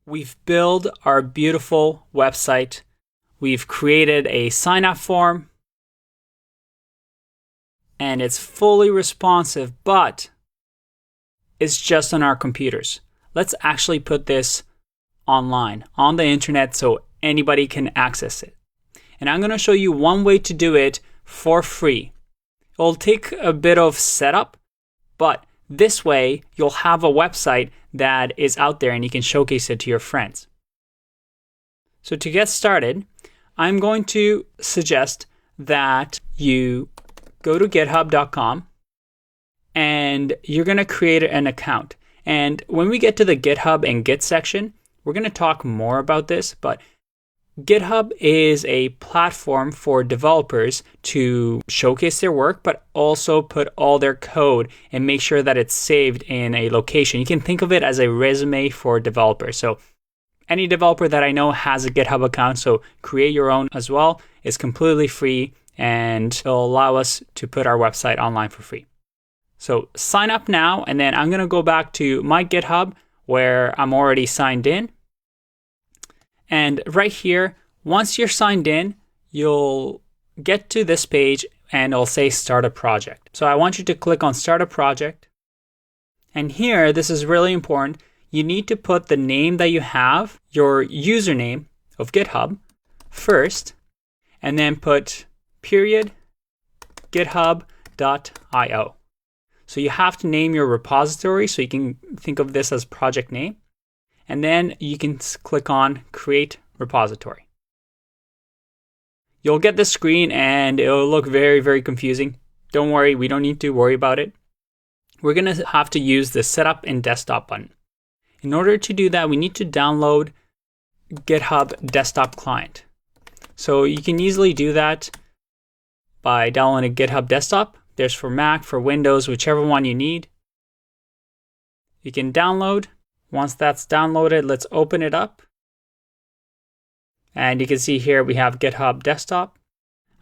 We've built our beautiful website. We've created a sign-up form. And it's fully responsive, but it's just on our computers. Let's actually put this online, on the internet, so anybody can access it. And I'm going to show you one way to do it for free. It'll take a bit of setup, but this way you'll have a website that is out there and you can showcase it to your friends. So to get started, I'm going to suggest that you go to github.com and you're going to create an account. And when we get to the GitHub and Git section, we're going to talk more about this, but GitHub is a platform for developers to showcase their work, but also put all their code and make sure that it's saved in a location. You can think of it as a resume for developers. So any developer that I know has a GitHub account, so create your own as well. It's completely free and it'll allow us to put our website online for free. So sign up now, and then I'm going to go back to my GitHub where I'm already signed in. And right here, once you're signed in, you'll get to this page and it'll say start a project. So I want you to click on start a project. And here, this is really important. You need to put the name that you have, your username of GitHub first, and then put period github.io. So you have to name your repository, so you can think of this as project name. And then you can click on create repository. You'll get this screen and it'll look very, very confusing. Don't worry, we don't need to worry about it. We're going to have to use the setup and desktop button. In order to do that, we need to download GitHub Desktop Client. So you can easily do that by downloading GitHub Desktop. There's for Mac, for Windows, whichever one you need. You can download. Once that's downloaded, let's open it up. And you can see here we have GitHub Desktop.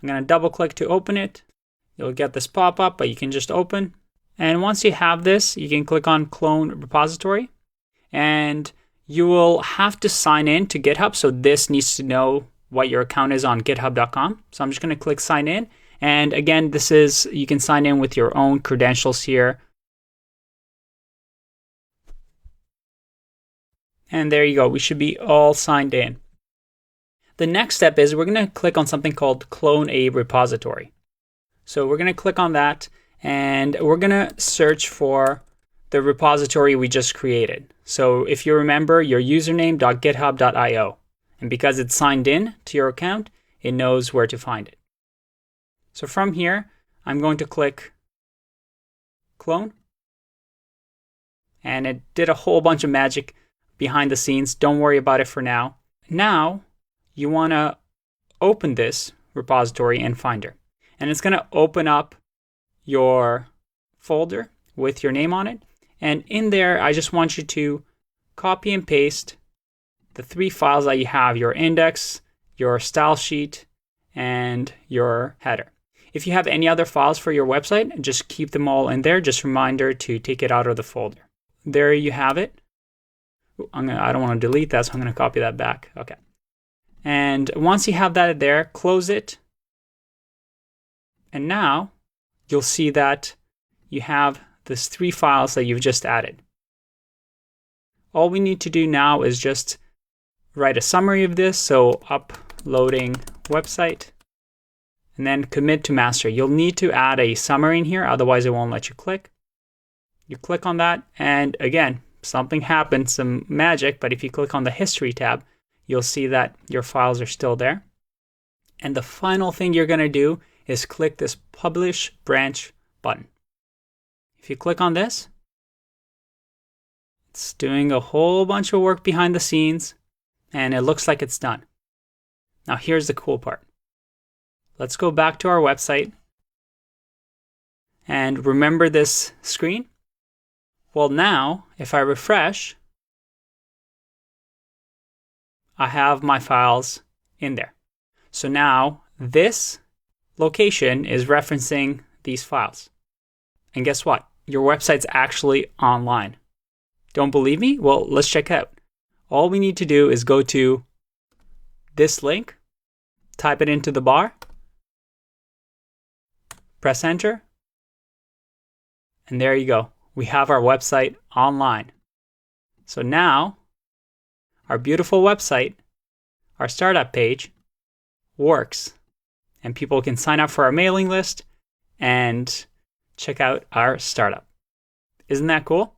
I'm going to double click to open it. You'll get this pop-up, but you can just open. And once you have this, you can click on Clone Repository. And you will have to sign in to GitHub. So this needs to know what your account is on github.com. So I'm just going to click sign in. And again, you can sign in with your own credentials here. And there you go. We should be all signed in. The next step is we're going to click on something called Clone a Repository. So we're going to click on that and we're going to search for the repository we just created. So if you remember your username.github.io, and because it's signed in to your account, it knows where to find it. So from here, I'm going to click clone. And it did a whole bunch of magic behind the scenes. Don't worry about it for now. Now, you want to open this repository in Finder. And it's going to open up your folder with your name on it. And in there, I just want you to copy and paste the 3 files that you have, your index, your style sheet, and your header. If you have any other files for your website, just keep them all in there. Just a reminder to take it out of the folder. There you have it. I don't want to delete that, so I'm going to copy that back. Okay. And once you have that there, close it. And now you'll see that you have these 3 files that you've just added. All we need to do now is just write a summary of this. So uploading website and then commit to master. You'll need to add a summary in here, otherwise it won't let you click. You click on that and again, something happened, some magic, but if you click on the history tab, you'll see that your files are still there. And the final thing you're going to do is click this publish branch button. If you click on this, it's doing a whole bunch of work behind the scenes and it looks like it's done. Now here's the cool part. Let's go back to our website and remember this screen. Well, now if I refresh, I have my files in there. So now this location is referencing these files. And guess what? Your website's actually online. Don't believe me? Well, let's check out. All we need to do is go to this link, type it into the bar, press enter, and there you go. We have our website online. So now, our beautiful website, our startup page, works. And people can sign up for our mailing list and check out our startup. Isn't that cool?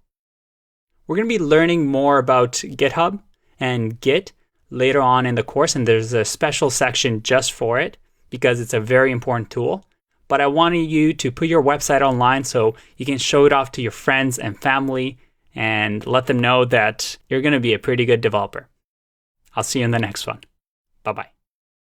We're going to be learning more about GitHub and Git later on in the course, and there's a special section just for it because it's a very important tool. But I wanted you to put your website online so you can show it off to your friends and family and let them know that you're going to be a pretty good developer. I'll see you in the next one. Bye-bye.